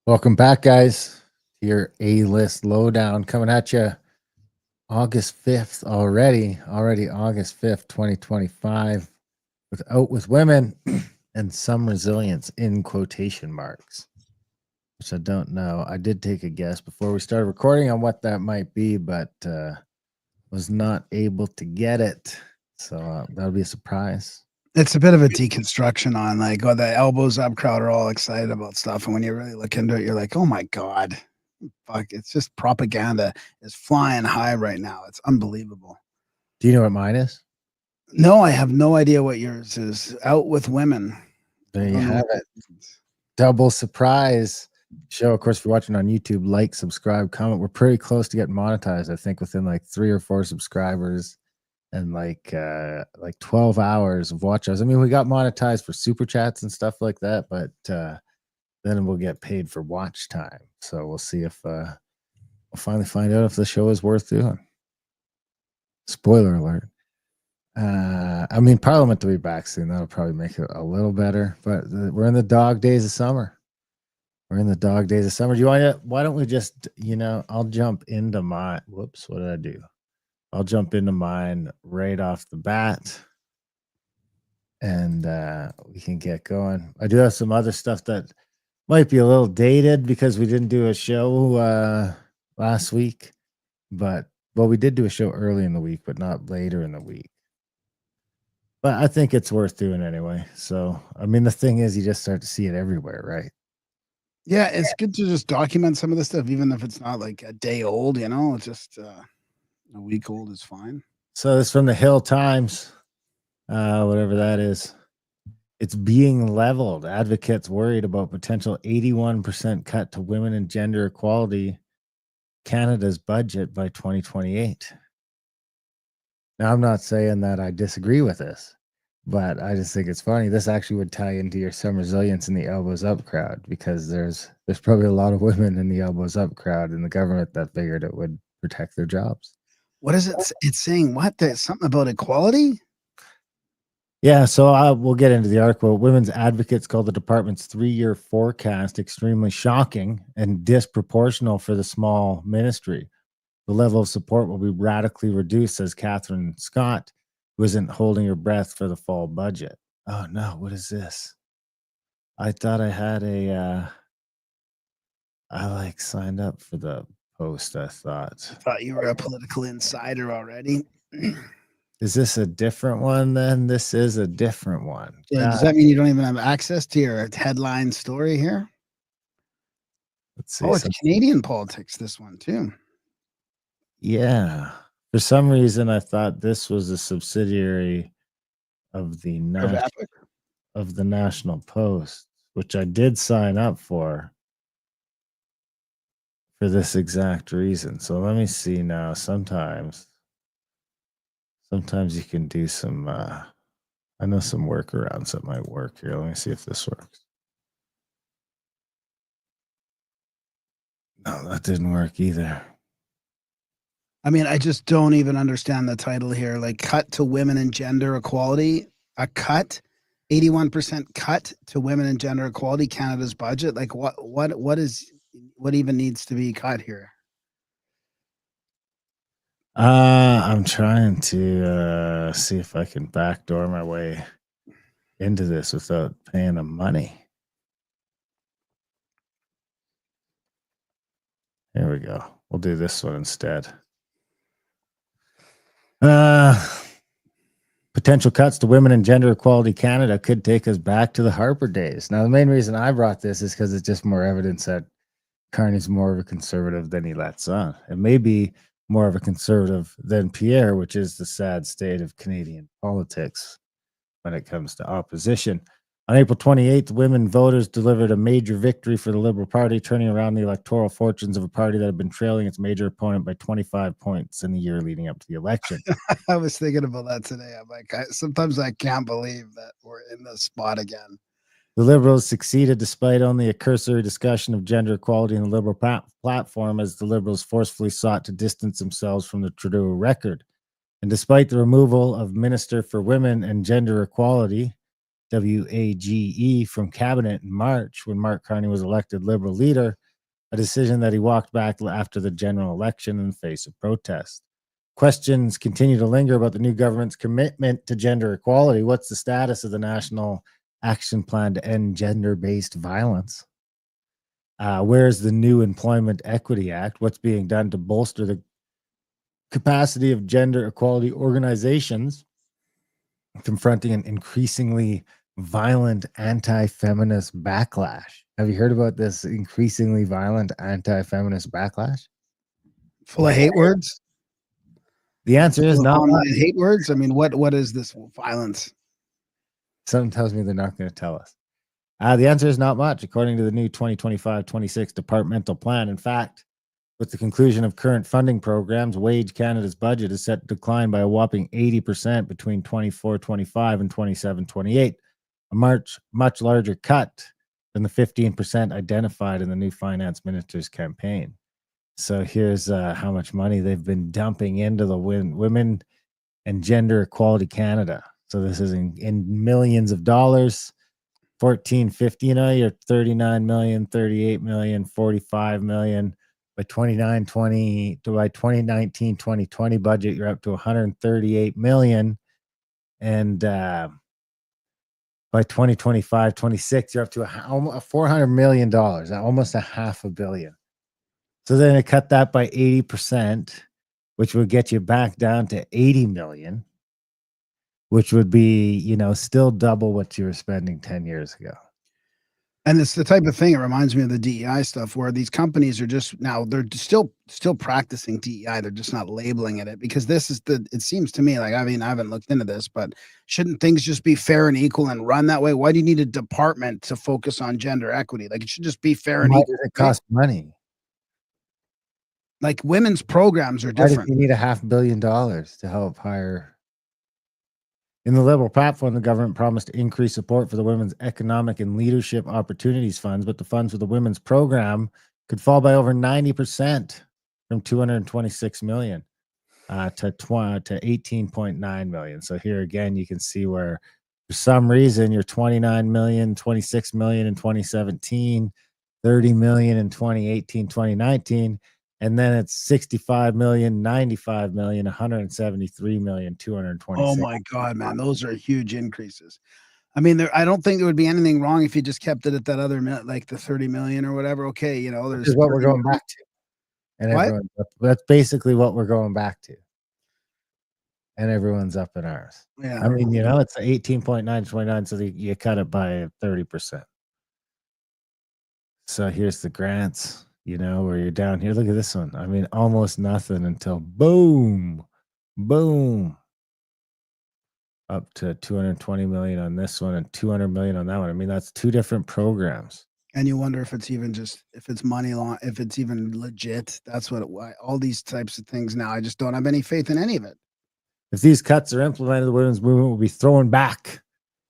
Welcome back, guys. To your A-list lowdown coming at you August 5th already. Already August 5th, 2025. With Out with Women and Some Resilience in quotation marks, which I don't know. I did take a guess before we started recording on what that might be, but was not able to get it. So that'll be a surprise. It's a bit of a deconstruction on like, oh, the elbows up crowd are all excited about stuff. And when you really look into it, you're like, oh my God, fuck, it's just propaganda is flying high right now. It's unbelievable. Do you know what mine is? No, I have no idea what yours is. Out with Women. There you have it. Double surprise show. Of course, if you're watching on YouTube, like, subscribe, comment. We're pretty close to getting monetized. I think within like 3 or 4 subscribers and like 12 hours of watch hours. I mean, we got monetized for super chats and stuff like that, but then we'll get paid for watch time. So we'll see if we'll finally find out if the show is worth doing. Spoiler alert. I mean, Parliament will be back soon. That'll probably make it a little better, but we're in the dog days of summer. We're in the dog days of summer. Do you want to, why don't we just, I'll jump into my, whoops, what did I do? I'll jump into mine right off the bat and we can get going. I do have some other stuff that might be a little dated because we didn't do a show last week, but we did do a show early in the week, but not later in the week. But I think it's worth doing anyway. So, I mean, the thing is, you just start to see it everywhere, right? Yeah, it's good to just document some of this stuff, even if it's not like a day old, it's just a week old is fine. So this is from the Hill Times, whatever that is. It's being leveled. Advocates worried about potential 81% cut to women and gender equality Canada's budget by 2028. Now, I'm not saying that I disagree with this, but I just think it's funny. This actually would tie into your Some Resilience in the Elbows Up crowd, because there's probably a lot of women in the Elbows Up crowd in the government that figured it would protect their jobs. What is it? It's saying what? There's something about equality? Yeah, so we'll get into the article. Women's advocates call the department's 3-year forecast extremely shocking and disproportional for the small ministry. The level of support will be radically reduced, says Catherine Scott, who isn't holding her breath for the fall budget. Oh no, what is this? I thought I had I signed up for the post, I thought. I thought you were a political insider already. Is this a different one then? This is a different one. Yeah, does that mean you don't even have access to your headline story here? Let's see. Oh, it's Canadian politics, this one too. Yeah. For some reason, I thought this was a subsidiary of the National Post, which I did sign up for this exact reason. So let me see now. Sometimes you can do some, I know some workarounds that might work here. Let me see if this works. No, that didn't work either. I mean, I just don't even understand the title here. Like, cut to women and gender equality, a cut, 81% cut to women and gender equality, Canada's budget. Like, what even needs to be cut here? I'm trying to see if I can backdoor my way into this without paying them money. Here we go. We'll do this one instead. Potential cuts to women and gender equality Canada could take us back to the Harper days. Now, the main reason I brought this is because it's just more evidence that Carney's more of a conservative than he lets on. It may be more of a conservative than Pierre, which is the sad state of Canadian politics when it comes to opposition. On April 28th, women voters delivered a major victory for the Liberal Party, turning around the electoral fortunes of a party that had been trailing its major opponent by 25 points in the year leading up to the election. I was thinking about that today. I'm like, sometimes I can't believe that we're in this spot again. The Liberals succeeded despite only a cursory discussion of gender equality in the Liberal platform, as the Liberals forcefully sought to distance themselves from the Trudeau record. And despite the removal of Minister for Women and Gender Equality, SWAGE from cabinet in March when Mark Carney was elected Liberal leader, a decision that he walked back after the general election in the face of protest. Questions continue to linger about the new government's commitment to gender equality. What's the status of the National Action Plan to End Gender-Based Violence? Where's the new Employment Equity Act? What's being done to bolster the capacity of gender equality organizations confronting an increasingly violent anti-feminist backlash? Have you heard about this increasingly violent anti-feminist backlash? Full of hate words? The answer is not online hate words. I mean, what is this violence? Something tells me they're not going to tell us. The answer is not much, according to the new 2025-26 departmental plan. In fact, with the conclusion of current funding programs, Wage Canada's budget is set to decline by a whopping 80% between 24-25 and 27-28, a much larger cut than the 15% identified in the new finance minister's campaign. So here's how much money they've been dumping into the Women and Gender Equality Canada. So this is in millions of dollars. 14, 15, you're 39 million, 38 million, 45 million. By 2019, 2020 budget, you're up to 138 million. And by 2025, 26, you're up to a $400 million, almost $500 million. So then they cut that by 80%, which would get you back down to 80 million, which would be, still double what you were spending 10 years ago. And it's the type of thing, it reminds me of the DEI stuff where these companies are just now, they're still practicing DEI. They're just not labeling it because it seems to me like, I mean, I haven't looked into this, but shouldn't things just be fair and equal and run that way? Why do you need a department to focus on gender equity? Like it should just be fair and equal. Why does it cost money? Like women's programs are different. You need $500 million to help hire. In the Liberal platform, the government promised to increase support for the Women's Economic and Leadership Opportunities Funds, but the funds for the women's program could fall by over 90% from $226 million to $18.9 million. So here again, you can see where for some reason you're 29 million, 26 million in 2017, 30 million in 2018, 2019. And then it's 65 million, 95 million, 173 million, 226. Oh my God, man. Those are huge increases. I mean, I don't think there would be anything wrong if you just kept it at that other, like the 30 million or whatever. Okay. There's what we're going back to. And that's basically what we're going back to. And everyone's up in ours. Yeah. I mean, it's 18.9 29. So you cut it by 30%. So here's the grants. Where you're down here. Look at this one. I mean, almost nothing until boom, up to 220 million on this one and 200 million on that one. I mean, that's two different programs. And you wonder if it's even if it's money long, if it's even legit. That's all these types of things now. I just don't have any faith in any of it. If these cuts are implemented, the women's movement will be thrown back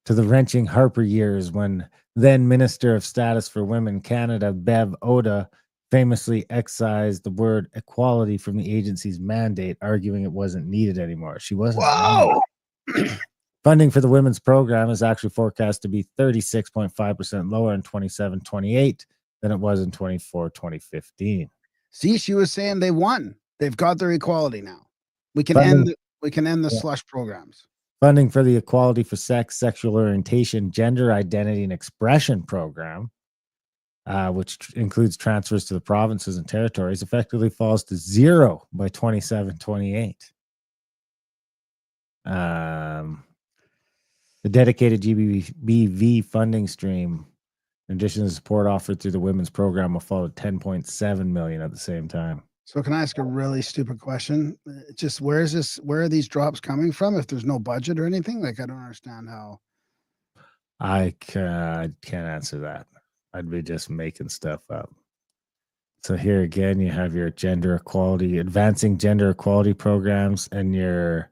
to the wrenching Harper years when then Minister of Status for Women Canada, Bev Oda, famously excised the word equality from the agency's mandate, arguing it wasn't needed anymore. She wasn't. Whoa! Funding for the women's program is actually forecast to be 36.5% lower in 27-28 than it was in 24-2015. See, she was saying they won. They've got their equality now. We can end the slush programs. Funding for the Equality for Sex, Sexual Orientation, Gender Identity, and Expression program, which includes transfers to the provinces and territories, effectively falls to zero by 27-28. The dedicated GBV funding stream, in addition to support offered through the women's program, will fall to 10.7 million at the same time. So can I ask a really stupid question? Just where are these drops coming from if there's no budget or anything? Like, I don't understand how. I can't answer that. I'd be just making stuff up. So here again, you have your gender equality, advancing gender equality programs, and your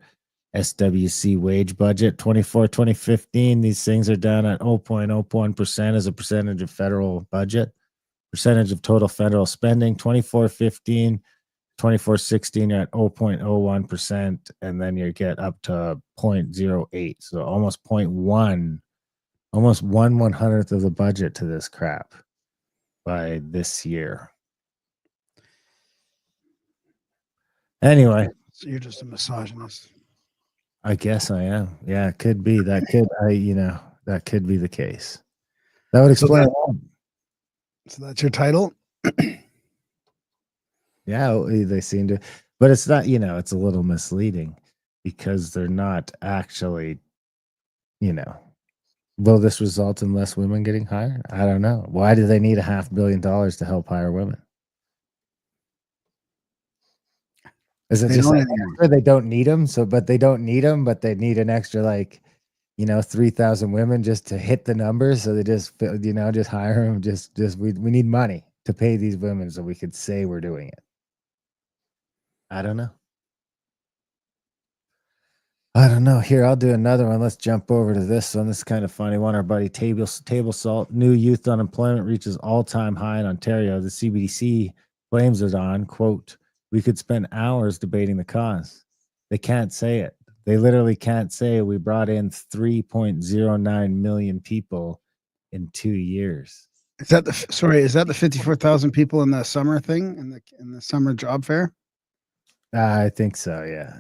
SWC wage budget. 2015, these things are down at 0.01% as a percentage of federal budget, percentage of total federal spending. 24-16, you're at 0.01%, and then you get up to 0.08, so almost 0.1 Almost 1/100th of the budget to this crap by this year. Anyway, So you're just a misogynist. I guess I am. Yeah, it could be. That could be the case. That would explain. So that's your title. Yeah, they seem to, but it's not. It's a little misleading because they're not actually. Will this result in less women getting hired? I don't know. Why do they need $500 million to help hire women? Is it They just don't like anymore. they don't need them? But they don't need them, but they need an extra 3,000 women just to hit the numbers. So they just just hire them. Just we need money to pay these women so we could say we're doing it. I don't know. Here, I'll do another one. Let's jump over to this one. This is kind of funny. One, our buddy Table Salt. New youth unemployment reaches all-time high in Ontario. The CBDC blames it on, quote, we could spend hours debating the cause. They can't say it. They literally can't say we brought in 3.09 million people in 2 years. Is that the 54,000 people in the summer thing in the summer job fair? I think so, yeah.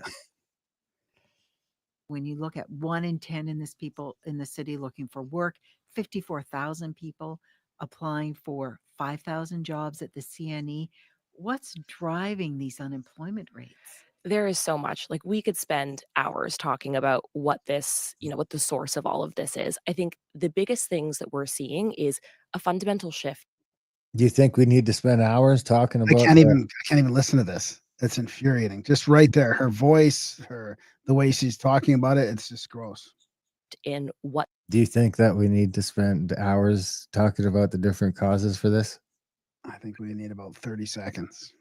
When you look at 1 in 10 in the city looking for work, 54,000 people applying for 5,000 jobs at the CNE, what's driving these unemployment rates? There is so much. Like, we could spend hours talking about what this, what the source of all of this is. I think the biggest things that we're seeing is a fundamental shift. Do you think we need to spend hours talking about I can't even listen to this. It's infuriating. Just right there. Her voice, the way she's talking about it, it's just gross. In what do you think that we need to spend hours talking about the different causes for this? I think we need about 30 seconds.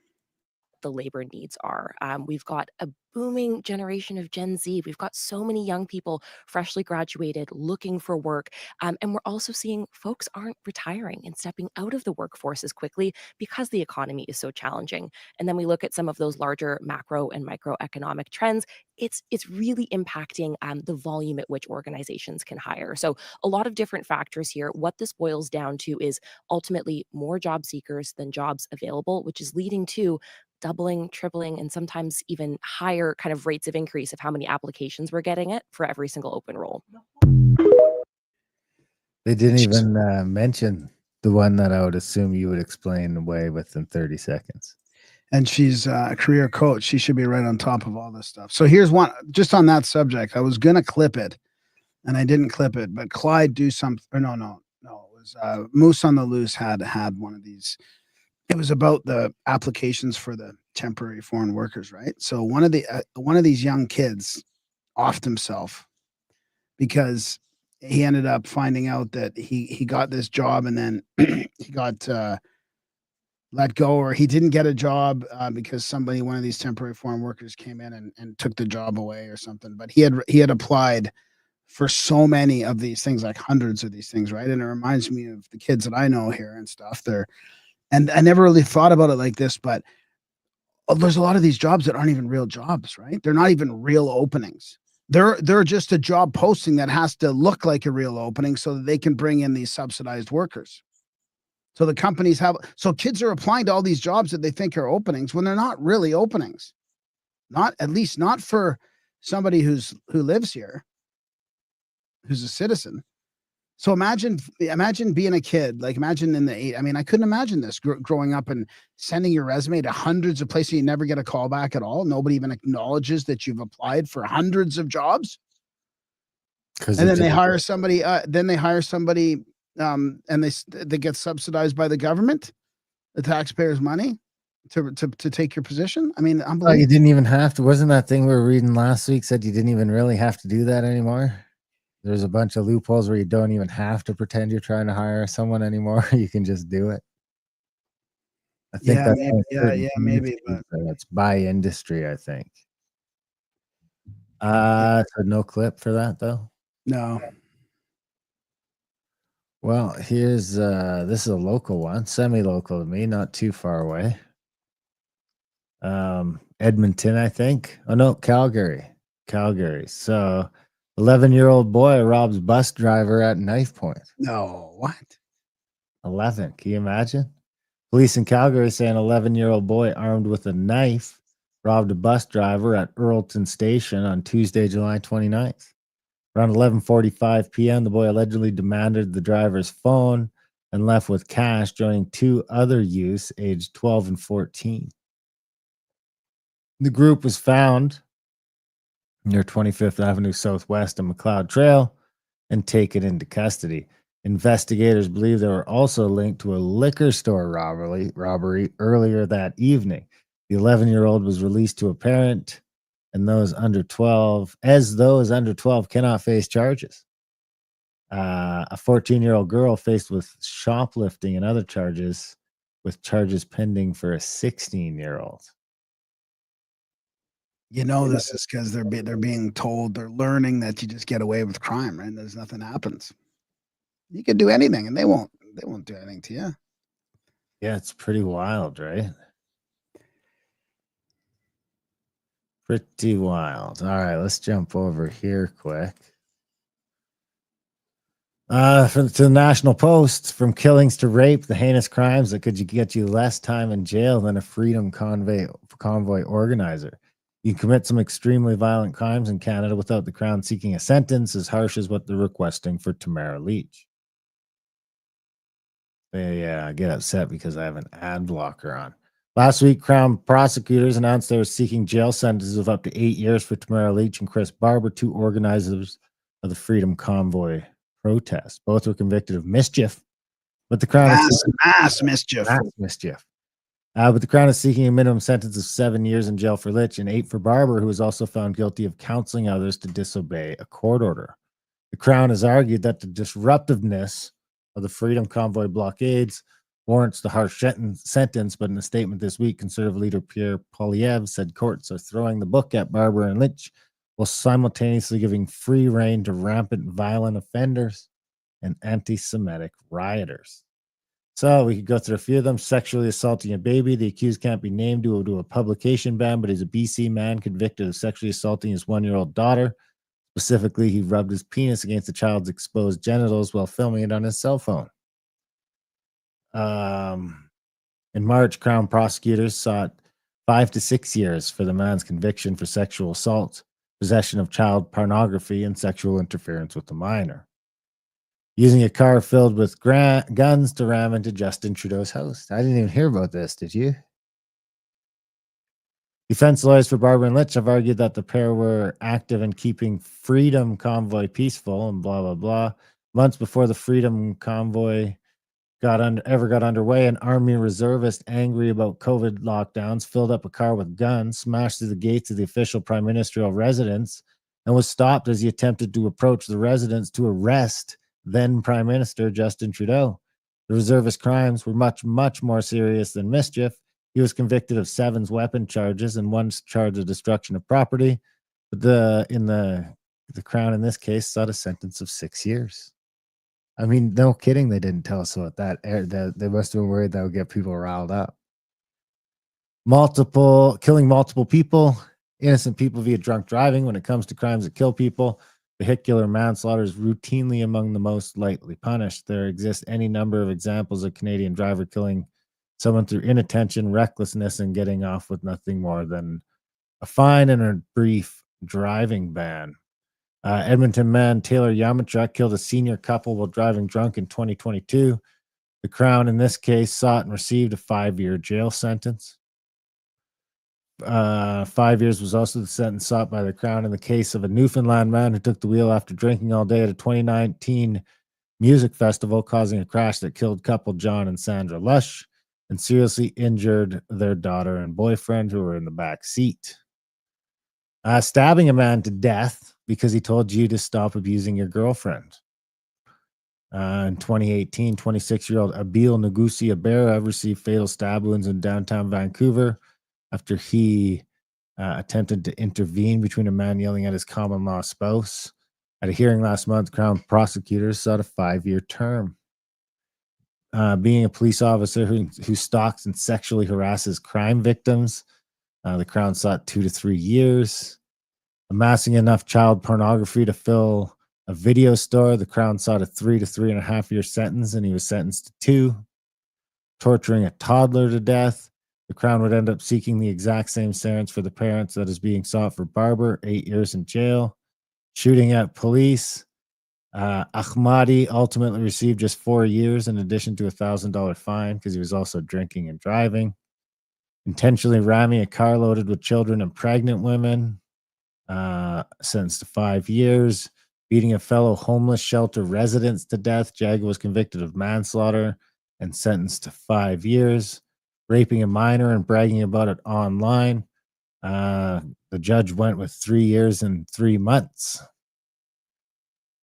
The labor needs are. We've got a booming generation of Gen Z. We've got so many young people freshly graduated looking for work. And we're also seeing folks aren't retiring and stepping out of the workforce as quickly because the economy is so challenging. And then we look at some of those larger macro and microeconomic trends. It's really impacting the volume at which organizations can hire. So a lot of different factors here. What this boils down to is ultimately more job seekers than jobs available, which is leading to doubling, tripling, and sometimes even higher kind of rates of increase of how many applications we're getting it for every single open role. They didn't even mention the one that I would assume you would explain away within 30 seconds. And she's a career coach. She should be right on top of all this stuff. So here's one, just on that subject. I was going to clip it, and I didn't clip it, but Clyde do something. No. It was Moose on the Loose had one of these. It was about the applications for the temporary foreign workers, right? So one of these young kids offed himself because he ended up finding out that he got this job and then he got let go, or he didn't get a job because one of these temporary foreign workers came in and took the job away or something. But he had applied for so many of these things, like hundreds of these things, right? And it reminds me of the kids that I know here and stuff. And I never really thought about it like this, but there's a lot of these jobs that aren't even real jobs, right? They're not even real openings. They're just a job posting that has to look like a real opening so that they can bring in these subsidized workers. So the companies so kids are applying to all these jobs that they think are openings when they're not really openings. At least not for somebody who lives here, who's a citizen. So imagine being a kid, like imagine I couldn't imagine this growing up and sending your resume to hundreds of places. You never get a call back at all. Nobody even acknowledges that you've applied for hundreds of jobs. And then they hire somebody, and they get subsidized by the government, the taxpayers' money to take your position. I mean, unbelievable. You didn't even have to. Wasn't that thing we were reading last week said you didn't even really have to do that anymore? There's a bunch of loopholes where you don't even have to pretend you're trying to hire someone anymore. You can just do it. I think maybe, but it's by industry, I think. So no clip for that though? No. Well, here's this is a local one, semi-local to me, not too far away. Edmonton, I think. Oh no, Calgary. So 11-year-old boy robs bus driver at knife point. No, what? 11. Can you imagine? Police in Calgary say an 11-year-old boy armed with a knife robbed a bus driver at Earlton Station on Tuesday, July 29th. Around 11:45 p.m., the boy allegedly demanded the driver's phone and left with cash, joining two other youths aged 12 and 14. The group was found near 25th Avenue Southwest and McLeod Trail and taken into custody. Investigators believe they were also linked to a liquor store robbery earlier that evening. The 11-year-old was released to a parent, and those under 12 cannot face charges. A 14-year-old girl faced with shoplifting and other charges, with charges pending for a 16-year-old. You know, this is because they're being told, they're learning that you just get away with crime, right? There's nothing happens. You could do anything, and they won't do anything to you. Yeah, it's pretty wild, right? Pretty wild. All right, let's jump over here quick. To the National Post, from killings to rape, the heinous crimes that could get you less time in jail than a Freedom Convoy organizer. You can commit some extremely violent crimes in Canada without the Crown seeking a sentence as harsh as what they're requesting for Tamara Leach. They get upset because I have an ad blocker on. Last week, Crown prosecutors announced they were seeking jail sentences of up to 8 years for Tamara Leach and Chris Barber, two organizers of the Freedom Convoy protest. Both were convicted of mischief, but the Crown mass mischief. But the Crown is seeking a minimum sentence of 7 years in jail for Leach and 8 for Barber, who was also found guilty of counseling others to disobey a court order. The Crown has argued that the disruptiveness of the Freedom Convoy blockades warrants the harsh sentence, but in a statement this week, Conservative leader Pierre Poilievre said courts are throwing the book at Barber and Leach while simultaneously giving free rein to rampant violent offenders and anti-Semitic rioters. So we could go through a few of them. Sexually assaulting a baby. The accused can't be named due to a publication ban, but he's a BC man convicted of sexually assaulting his 1-year-old daughter. Specifically, he rubbed his penis against the child's exposed genitals while filming it on his cell phone. In March, Crown prosecutors sought 5 to 6 years for the man's conviction for sexual assault, possession of child pornography, and sexual interference with a minor. Using a car filled with guns to ram into Justin Trudeau's house. I didn't even hear about this, did you? Defense lawyers for Barber and Leach have argued that the pair were active in keeping Freedom Convoy peaceful and blah, blah, blah. Months before the Freedom Convoy got underway, an Army reservist angry about COVID lockdowns filled up a car with guns, smashed through the gates of the official prime ministerial residence, and was stopped as he attempted to approach the residence to arrest then Prime Minister Justin Trudeau. The reservist crimes were much, much more serious than mischief. He was convicted of 7 weapon charges and 1 charge of destruction of property. But the Crown in this case sought a sentence of 6 years. I mean, no kidding, they didn't tell us about that. They must have been worried that would get people riled up. Killing multiple people, innocent people via drunk driving. When it comes to crimes that kill people, vehicular manslaughter is routinely among the most lightly punished. There exist any number of examples of Canadian driver killing someone through inattention, recklessness, and getting off with nothing more than a fine and a brief driving ban. Edmonton man Taylor Yamachuk killed a senior couple while driving drunk in 2022. The Crown in this case sought and received a 5-year jail sentence. 5 years was also the sentence sought by the Crown in the case of a Newfoundland man who took the wheel after drinking all day at a 2019 music festival, causing a crash that killed couple John and Sandra Lush and seriously injured their daughter and boyfriend who were in the back seat. Stabbing a man to death because he told you to stop abusing your girlfriend. In 2018, 26-year-old Abil Nagusi Abera received fatal stab wounds in downtown Vancouver after he attempted to intervene between a man yelling at his common-law spouse. At a hearing last month, Crown prosecutors sought a 5-year term. Being a police officer who stalks and sexually harasses crime victims, the Crown sought 2 to 3 years. Amassing enough child pornography to fill a video store, the Crown sought a 3 to 3.5 year sentence, and he was sentenced to 2. Torturing a toddler to death, the Crown would end up seeking the exact same sentence for the parents that is being sought for Barber, 8 years in jail. Shooting at police, Ahmadi ultimately received just 4 years in addition to a $1,000 fine because he was also drinking and driving. Intentionally ramming a car loaded with children and pregnant women, sentenced to 5 years. Beating a fellow homeless shelter resident to death, Jaga was convicted of manslaughter and sentenced to 5 years. Raping a minor and bragging about it online, the judge went with 3 years and 3 months.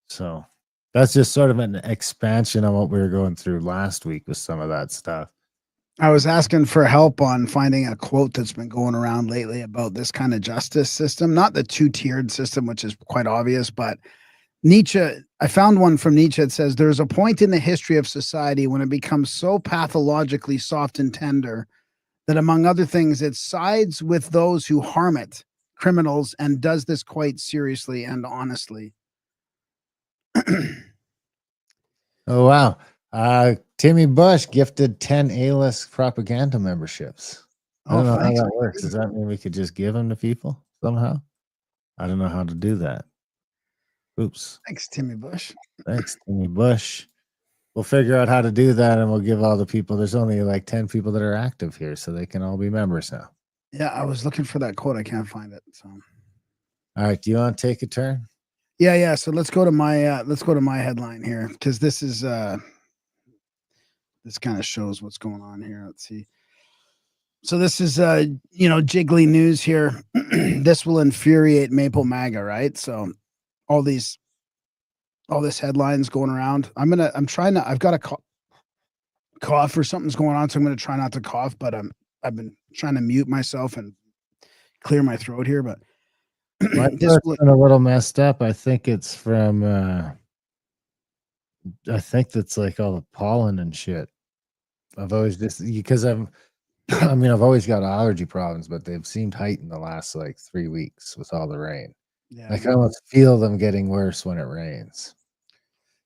So that's just sort of an expansion on what we were going through last week with some of that stuff. I was asking for help on finding a quote that's been going around lately about this kind of justice system, not the two-tiered system, which is quite obvious, but Nietzsche, I found one from Nietzsche. It says, there's a point in the history of society when it becomes so pathologically soft and tender that, among other things, it sides with those who harm it, criminals, and does this quite seriously and honestly. Oh, wow. Timmy Bush gifted 10 A-list propaganda memberships. I don't know how that works. Does that mean we could just give them to people somehow? I don't know how to do that. Oops. Thanks, Timmy Bush. Thanks, Timmy Bush. We'll figure out how to do that, and we'll give all the people. There's only like 10 people that are active here, so they can all be members now. Yeah, I was looking for that quote. I can't find it. So, all right. Do you want to take a turn? Yeah. So let's go to my headline here, because this is this kind of shows what's going on here. Let's see. So this is jiggly news here. This will infuriate Maple MAGA, right? So all this headlines going around. I've got a cough or something's going on, so I'm going to try not to cough, but I've been trying to mute myself and clear my throat here, but my throat's been a little messed up. I think it's from I think that's like all the pollen and shit. I've always I've always got allergy problems, but they've seemed heightened the last like 3 weeks with all the rain. Yeah, I can almost feel them getting worse when it rains.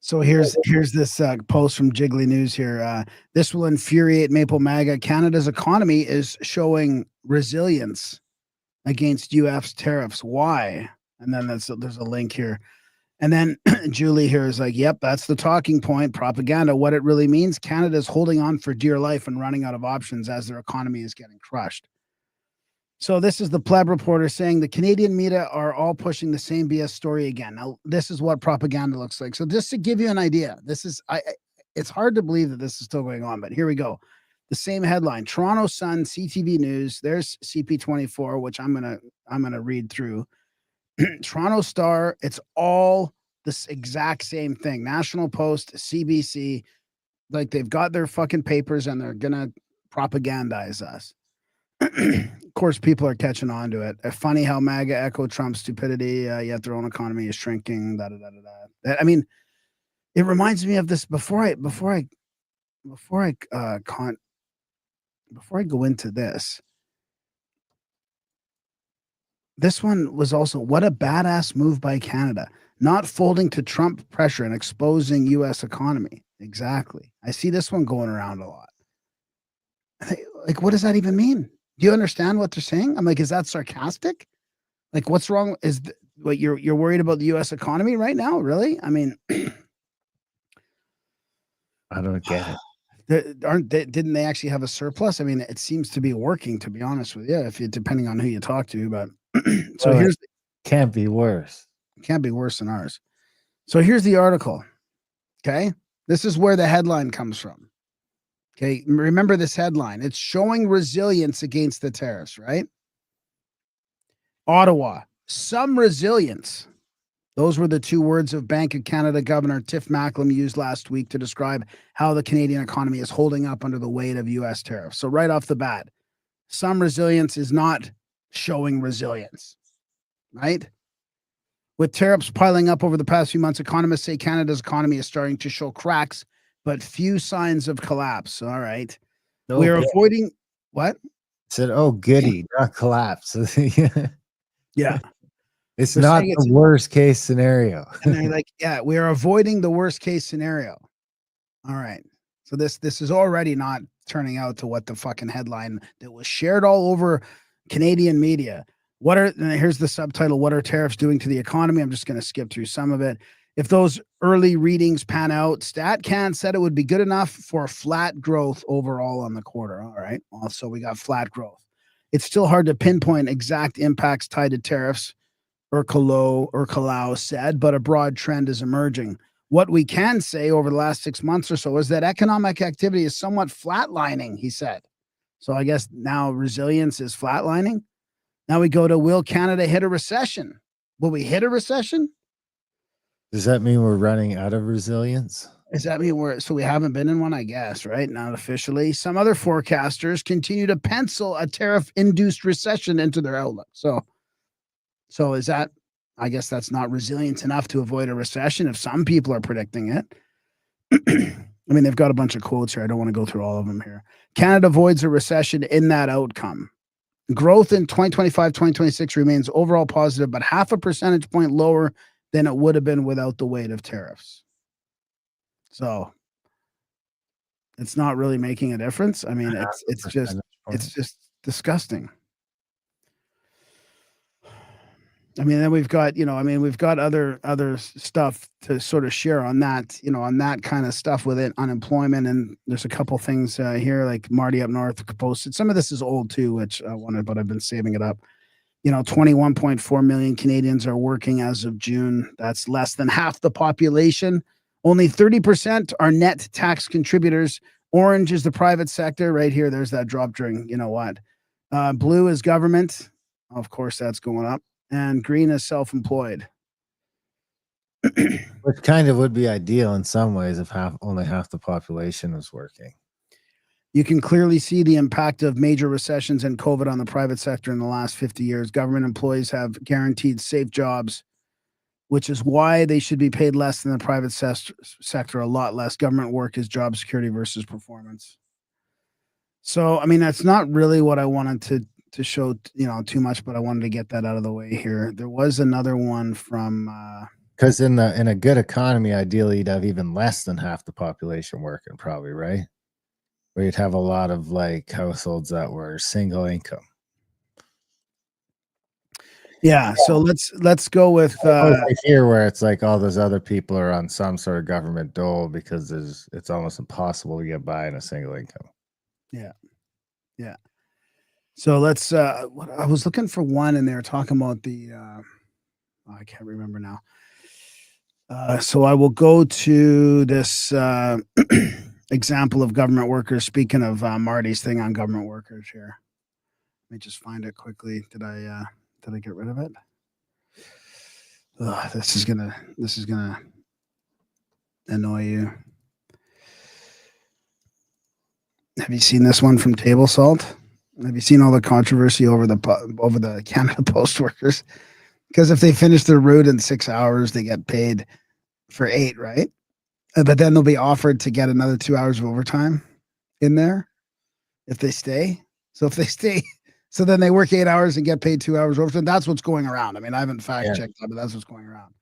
So here's this post from Jiggly News here. This will infuriate Maple MAGA. Canada's economy is showing resilience against U.S. tariffs. Why? And then there's a link here. And then Julie here is like, yep, that's the talking point. Propaganda. What it really means, Canada's holding on for dear life and running out of options as their economy is getting crushed. So this is the Pleb reporter saying the Canadian media are all pushing the same BS story again. Now, this is what propaganda looks like. So just to give you an idea, it's hard to believe that this is still going on, but here we go. The same headline, Toronto Sun, CTV News. There's CP24, which I'm gonna read through. Toronto Star, it's all this exact same thing. National Post, CBC, like they've got their fucking papers and they're gonna propagandize us. Of course, people are catching on to it. Funny how MAGA echo Trump's stupidity, yet their own economy is shrinking. I mean, it reminds me of this. Before I go into this. This one was also, what a badass move by Canada, not folding to Trump pressure and exposing U.S. economy. Exactly. I see this one going around a lot. Like, what does that even mean? Do you understand what they're saying? I'm like, is that sarcastic? Like, what's wrong? What you're worried about the U.S. economy right now? Really? I mean, I don't get it. Didn't they actually have a surplus? I mean, it seems to be working, to be honest with you, depending on who you talk to, but so can't be worse. Can't be worse than ours. So here's the article. Okay. This is where the headline comes from. Okay. Remember this headline. It's showing resilience against the tariffs, right? Ottawa, some resilience. Those were the 2 words of Bank of Canada Governor Tiff Macklem used last week to describe how the Canadian economy is holding up under the weight of U.S. tariffs. So right off the bat, some resilience is not showing resilience, right? With tariffs piling up over the past few months, economists say Canada's economy is starting to show cracks, but few signs of collapse. All right. We are avoiding what? Said, oh, goody, not collapse. Yeah. It's They're not saying the worst case scenario. and they're like, yeah, we are avoiding the worst case scenario. All right. So this is already not turning out to what the fucking headline that was shared all over Canadian media. Here's the subtitle, what are tariffs doing to the economy? I'm just going to skip through some of it. If those early readings pan out, StatCan said it would be good enough for flat growth overall on the quarter. All right. Also, we got flat growth. It's still hard to pinpoint exact impacts tied to tariffs, Kalau said, but a broad trend is emerging. What we can say over the last 6 months or so is that economic activity is somewhat flatlining, he said. So I guess now resilience is flatlining. Now we go to, will Canada hit a recession? Will we hit a recession? Does that mean we're running out of resilience? Does that mean we haven't been in one, I guess, right? Not officially. Some other forecasters continue to pencil a tariff-induced recession into their outlook. So is that, I guess that's not resilient enough to avoid a recession if some people are predicting it. I mean, they've got a bunch of quotes here. I don't want to go through all of them here. Canada avoids a recession in that outcome. Growth in 2025, 2026 remains overall positive, but half a percentage point lower than it would have been without the weight of tariffs. So it's not really making a difference. I mean, it's just disgusting. I mean, then we've got, we've got other stuff to sort of share on that, on that kind of stuff with it, unemployment. And there's a couple things here, like Marty up north posted. Some of this is old too, which I wanted, but I've been saving it up. 21.4 million Canadians are working as of June. That's less than half the population. Only 30% are net tax contributors. Orange is the private sector. Right here, there's that drop during, blue is government. Of course, that's going up. And green is self-employed. Which kind of would be ideal in some ways if only half the population was working. You can clearly see the impact of major recessions and COVID on the private sector in the last 50 years. Government employees have guaranteed safe jobs, which is why they should be paid less than the private sector, a lot less. Government work is job security versus performance. So, I mean, that's not really what I wanted to show, too much, but I wanted to get that out of the way here. There was another one from because in a good economy, ideally you'd have even less than half the population working, probably, right? Where you'd have a lot of like households that were single income. Yeah, so let's go with here where it's like all those other people are on some sort of government dole because it's almost impossible to get by in a single income. Yeah. So let's I was looking for one and they were talking about the I can't remember now. So I will go to this example of government workers. Speaking of Marty's thing on government workers here. Let me just find it quickly. Did I get rid of it? This is gonna annoy you. Have you seen this one from Table Salt? Have you seen all the controversy over the Canada Post workers? Because if they finish their route in 6 hours, they get paid for 8, right? But then they'll be offered to get another 2 hours of overtime in there if they stay. So if they stay, so then they work 8 hours and get paid 2 hours overtime. That's what's going around. I mean, I haven't fact checked that, but that's what's going around.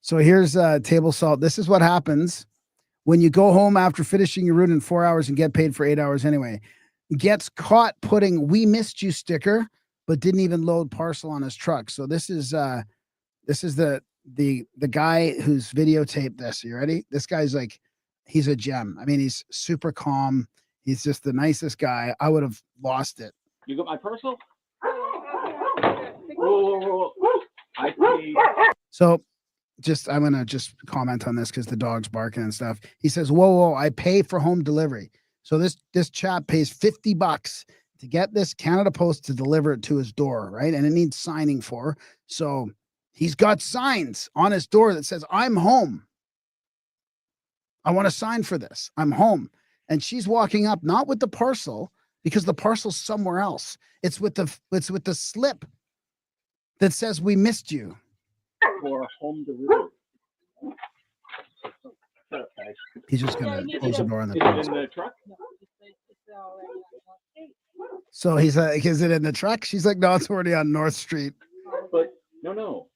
So here's Table Salt. This is what happens when you go home after finishing your route in 4 hours and get paid for 8 hours anyway. Gets caught putting "We missed you" sticker, but didn't even load parcel on his truck. So this is the guy who's videotaped this. You ready? This guy's like, he's a gem. I mean, he's super calm. He's just the nicest guy. I would have lost it. You got my parcel? Whoa. I paid. So I'm going to just comment on this because the dog's barking and stuff. He says, whoa, I pay for home delivery. So this chap pays $50 to get this Canada Post to deliver it to his door, right? And it needs signing for. So he's got signs on his door that says, "I'm home. I want to sign for this. I'm home." And she's walking up, not with the parcel, because the parcel's somewhere else. It's with the slip that says, "We missed you." For a home delivery. He's just gonna close the door on the Is it in the truck? So he's like, "Is it in the truck?" She's like, "No, it's already on North Street." But no.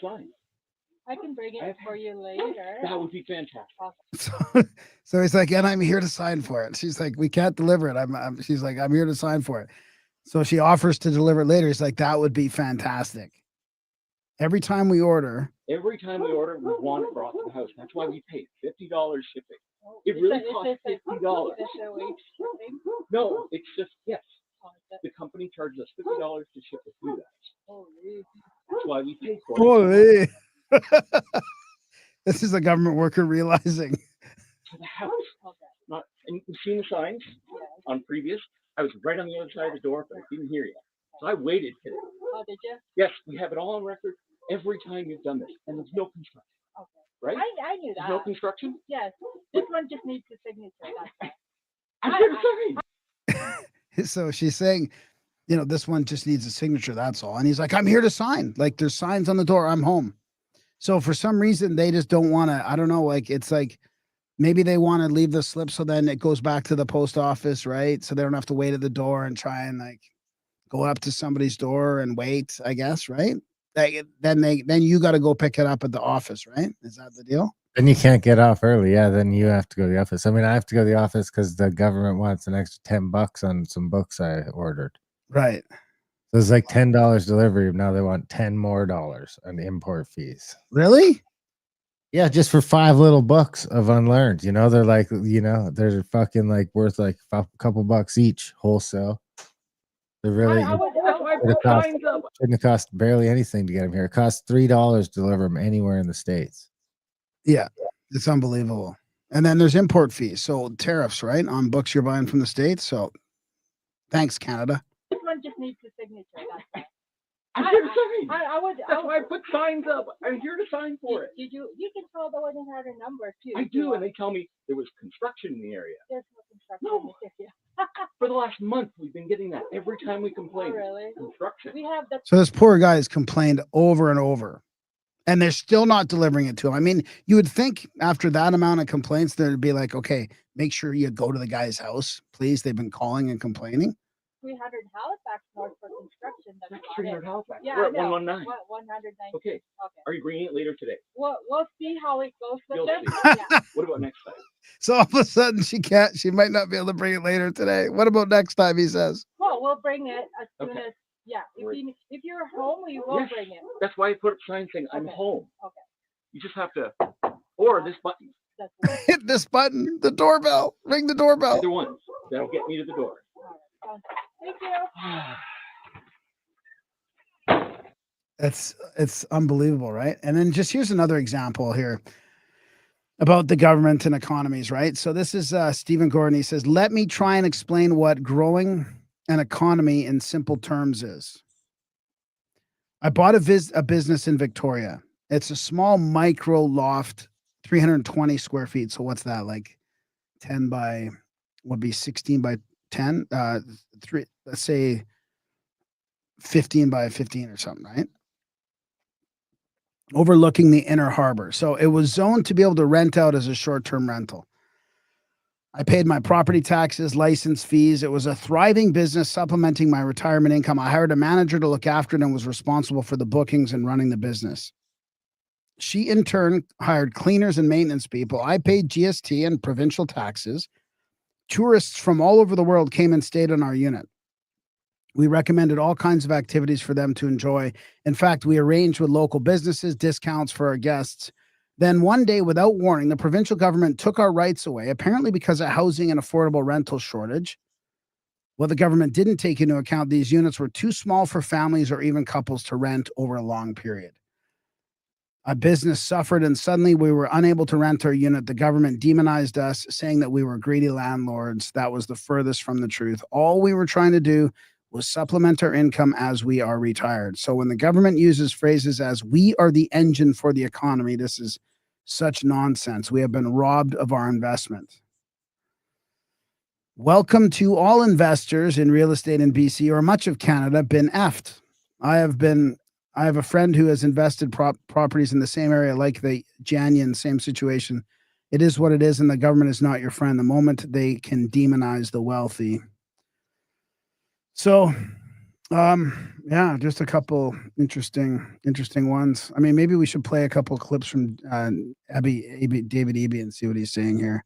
sign. I can bring I it have- for you later. That would be fantastic. So he's like, and I'm here to sign for it. She's like, we can't deliver it. She's like, I'm here to sign for it. So she offers to deliver it later. He's like, that would be fantastic. Every time we order, We want it brought to the house. That's why we pay $50 shipping. It Is really that- costs is this a- $50. is this a week shipping? No, it's just, yes. Oh, is that- The company charges us $50 to ship the food out. oh, really? That's why we pay for it. holy. This is a government worker realizing. To the house. Okay. Not, and you've seen the signs Yeah. on previous. I was right on the other side of the door, but I didn't hear you. So I waited today. Oh, did you? Yes, we have it all on record every time you've done this. And there's no construction, Okay. right? I knew There's that. no construction? Yes. This one just needs a signature. That's all. I'm here to sign. So she's saying, you know, this one just needs a signature. That's all. And he's like, I'm here to sign. Like there's signs on the door. I'm home. So for some reason, they just don't want to, I don't know, like it's like maybe they want to leave the slip so then it goes back to the post office, right? So they don't have to wait at the door and try and like go up to somebody's door and wait, I guess, right? Then you got to go pick it up at the office, right? Is that the deal? Then you can't get off early. Yeah, then you have to go to the office. I mean, I have to go to the office because the government wants an extra $10 on some books I ordered. Right. So it's like $10 delivery. Now they want $10 more on import fees. Really? Yeah, just for 5 little books of unlearned. You know, they're like, you know, they're fucking like worth like a couple bucks each wholesale. They're really I would shouldn't have cost barely anything to get them here. It costs $3 to deliver them anywhere in the States. Yeah. It's unbelievable. And then there's import fees. So tariffs, right? On books you're buying from the States. So thanks, Canada. This one just needs a signature. That's all. I'm here to sign. I would. That's why I put signs up. I'm here to sign for it. Did you? You can call the one who had a number too. I if you do, want. and they tell me there was construction in the area. There's no construction No. in this area. For the last month, we've been getting that every time we Oh, complain. really? Construction. We have the. So this poor guy has complained over and over, and they're still not delivering it to him. I mean, you would think after that amount of complaints, there'd be like, okay, make sure you go to the guy's house, please. They've been calling and complaining. 300 Halifax North for construction. That's That's about it. 300 Halifax. Yeah, We're I at know. 119. 119. Okay. Okay. Are you bringing it later today? We'll see how it goes with You'll them. see. Yeah. What about next time? So all of a sudden, she might not be able to bring it later today. What about next time? He says. Well, we'll bring it as soon Okay. as. Yeah. Great. If you're home, we will Yes. bring it. That's why I put up signs saying I'm Okay. home. Okay. You just have to, or this button. That's right. Hit this button, the doorbell, ring the doorbell. Either one. That'll get me to the door. All right. Thank you. It's unbelievable, right? And then just here's another example here about the government and economies, right? So this is Stephen Gordon. He says, let me try and explain what growing an economy in simple terms is. I bought a business in Victoria. It's a small micro loft, 320 square feet. So what's that, like 10 by, would be 16 by 10? Let's say 15 by 15 or something, right? Overlooking the inner harbor. So it was zoned to be able to rent out as a short-term rental. I paid my property taxes, license fees. It was a thriving business supplementing my retirement income. I hired a manager to look after it and was responsible for the bookings and running the business. She in turn hired cleaners and maintenance people. I paid GST and provincial taxes. Tourists from all over the world came and stayed in our unit. We recommended all kinds of activities for them to enjoy. In fact, we arranged with local businesses discounts for our guests. Then one day, without warning, the provincial government took our rights away, apparently because of housing and affordable rental shortage. What the government didn't take into account, these units were too small for families or even couples to rent over a long period. Our business suffered and suddenly we were unable to rent our unit. The government demonized us, saying that we were greedy landlords. That was the furthest from the truth. All we were trying to do was supplement our income as we are retired. So when the government uses phrases as we are the engine for the economy, this is such nonsense. We have been robbed of our investment. Welcome to all investors in real estate in BC or much of Canada been effed. I have a friend who has invested properties in the same area like the Janyan, same situation. It is what it is, and the government is not your friend. The moment they can demonize the wealthy. So Yeah, just a couple interesting ones. I mean, maybe we should play a couple clips from David Eby and see what he's saying here.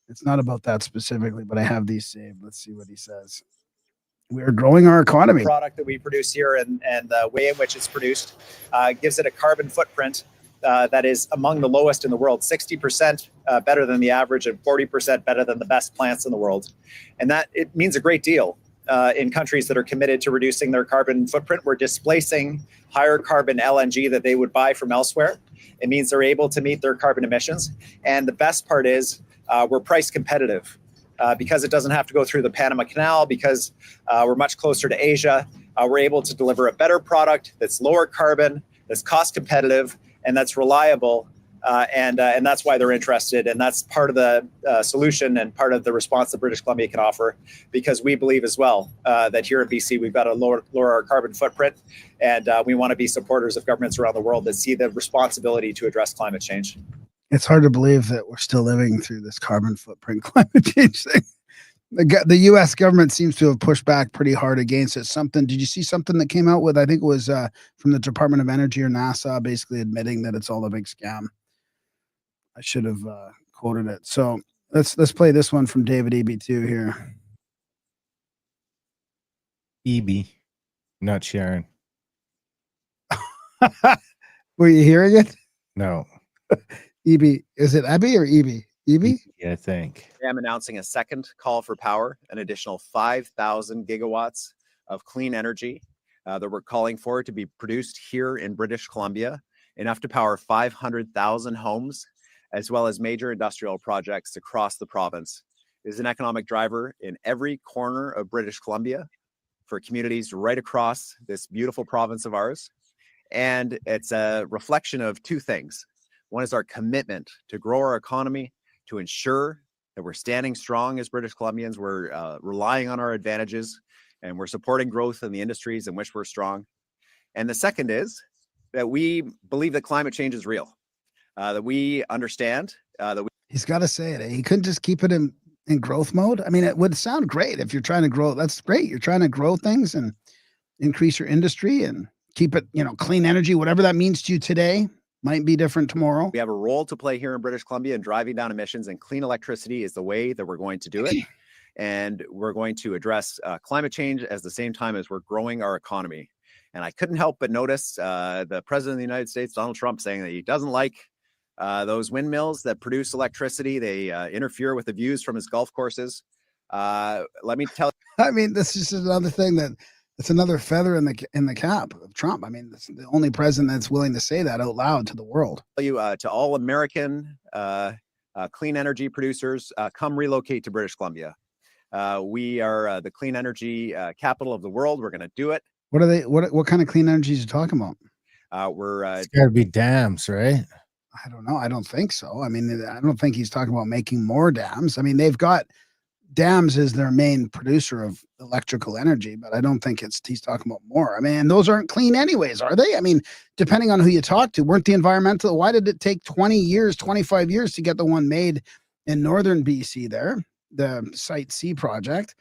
It's not about that specifically, but I have these saved. Let's see what he says. We are growing our economy. Product that we produce here and the way in which it's produced gives it a carbon footprint that is among the lowest in the world, 60% better than the average and 40% better than the best plants in the world. And that it means a great deal in countries that are committed to reducing their carbon footprint. We're displacing higher carbon LNG that they would buy from elsewhere. It means they're able to meet their carbon emissions. And the best part is we're price competitive. Because it doesn't have to go through the Panama Canal, because we're much closer to Asia, we're able to deliver a better product that's lower carbon, that's cost competitive, and that's reliable. And that's why they're interested. And that's part of the solution and part of the response that British Columbia can offer, because we believe as well that here in BC, we've got to lower our carbon footprint. And we want to be supporters of governments around the world that see the responsibility to address climate change. It's hard to believe that we're still living through this carbon footprint climate change thing. The U.S. government seems to have pushed back pretty hard against it. Did you see something that came out with, I think it was from the Department of Energy or NASA, basically admitting that it's all a big scam? I should have quoted it. So let's play this one from David Eby too here. Eby, not Sharon. Were you hearing it? No. Eby, is it Abby or Eby? Eby? Yeah, I think. I'm announcing a second call for power, an additional 5,000 gigawatts of clean energy that we're calling for to be produced here in British Columbia, enough to power 500,000 homes, as well as major industrial projects across the province. It is an economic driver in every corner of British Columbia for communities right across this beautiful province of ours. And it's a reflection of two things. One is our commitment to grow our economy, to ensure that we're standing strong as British Columbians. We're relying on our advantages, and we're supporting growth in the industries in which we're strong. And the second is that we believe that climate change is real, that we understand that we. He's got to say it. He couldn't just keep it in growth mode. I mean, it would sound great if you're trying to grow. That's great. You're trying to grow things and increase your industry and keep it, clean energy, whatever that means to you today. Might be different tomorrow. We have a role to play here in British Columbia in driving down emissions, and clean electricity is the way that we're going to do it. And we're going to address climate change at the same time as we're growing our economy. And I couldn't help but notice the President of the United States, Donald Trump, saying that he doesn't like those windmills that produce electricity. They interfere with the views from his golf courses. Let me tell you. I mean, this is another thing it's another feather in the cap of Trump. I mean, it's the only president that's willing to say that out loud to the world. To all American clean energy producers, come relocate to British Columbia. We are the clean energy capital of the world. We're going to do it. What are they? What kind of clean energy is you talking about? It's got to be dams, right? I don't know. I don't think so. I mean, I don't think he's talking about making more dams. I mean, they've got dams as their main producer of electrical energy, but I don't think he's talking about more. I mean, those aren't clean anyways, are they? I mean, depending on who you talk to, why did it take 20 years, 25 years to get the one made in northern BC there, the Site C project?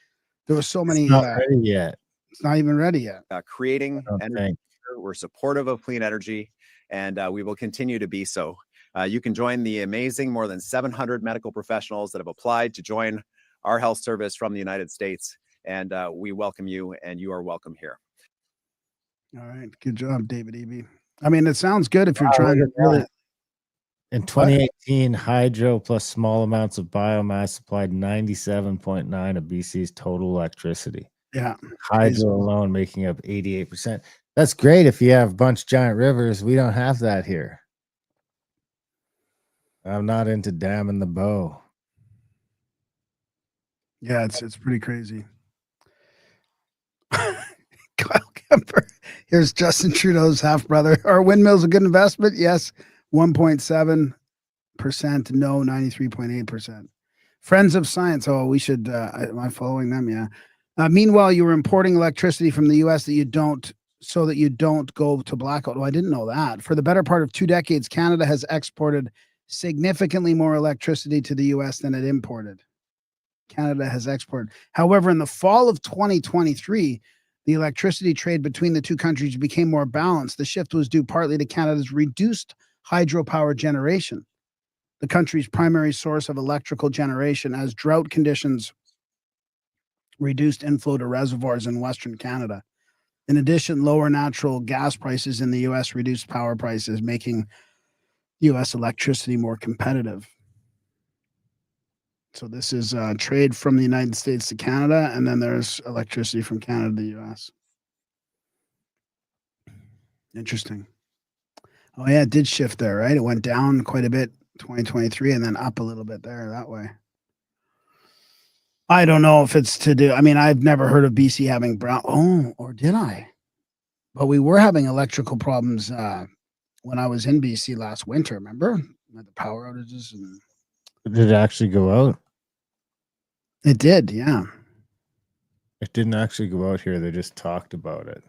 There was so many. It's not ready yet. It's not even ready yet. Creating energy. We're supportive of clean energy, and we will continue to be so. You can join the amazing more than 700 medical professionals that have applied to join our health service from the United States, and we welcome you, and you are welcome here. All right, good job, David Eby. I mean, it sounds good if you're trying to really. In 2018, hydro plus small amounts of biomass supplied 97.9% of BC's total electricity. Yeah, hydro alone making up 88%. That's great if you have a bunch of giant rivers. We don't have that here. I'm not into damming the bow. Yeah, it's pretty crazy. Kyle Kemper. Here's Justin Trudeau's half brother. Are windmills a good investment? Yes. 1.7%. No. 93.8%. Friends of Science. Oh, we should. Am I following them? Yeah. Meanwhile, you were importing electricity from the U.S. so that you don't go to blackout. Oh, I didn't know that. For the better part of 2 decades, Canada has exported significantly more electricity to the U.S. than it imported. Canada has exported. However, in the fall of 2023, the electricity trade between the two countries became more balanced. The shift was due partly to Canada's reduced hydropower generation, the country's primary source of electrical generation, as drought conditions reduced inflow to reservoirs in Western Canada. In addition, lower natural gas prices in the U.S. reduced power prices, making U.S. electricity more competitive. So this is trade from the United States to Canada, and then there's electricity from Canada to the U.S. Interesting. Oh yeah, it did shift there, right? It went down quite a bit 2023 and then up a little bit there that way. I don't know if it's to do. I mean, I've never heard of BC having brown. Oh, or did I? But we were having electrical problems when I was in BC last winter. Remember, the power outages, and Did it actually go out? it did. Yeah. It didn't actually go out here. They just talked about it.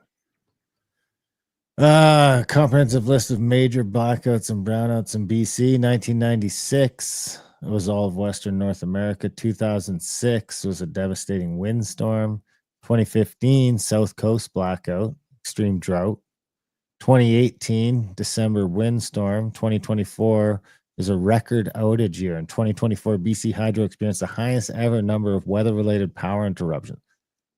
Comprehensive list of major blackouts and brownouts in BC. 1996, it was all of Western North America. 2006 was a devastating windstorm. 2015, South Coast blackout, extreme drought. 2018, December windstorm. 2024 is a record outage year. In 2024, BC Hydro experienced the highest ever number of weather-related power interruptions.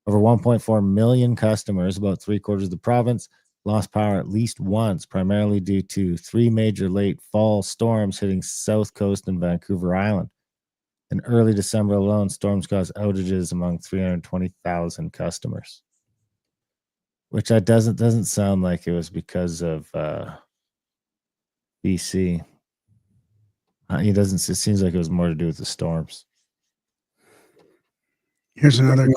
Over 1.4 million customers, about 3/4 of the province, lost power at least once, primarily due to 3 major late fall storms hitting South Coast and Vancouver Island. In early December alone, storms caused outages among 320,000 customers. Which doesn't sound like it was because of BC. It seems like it was more to do with the storms. Here's another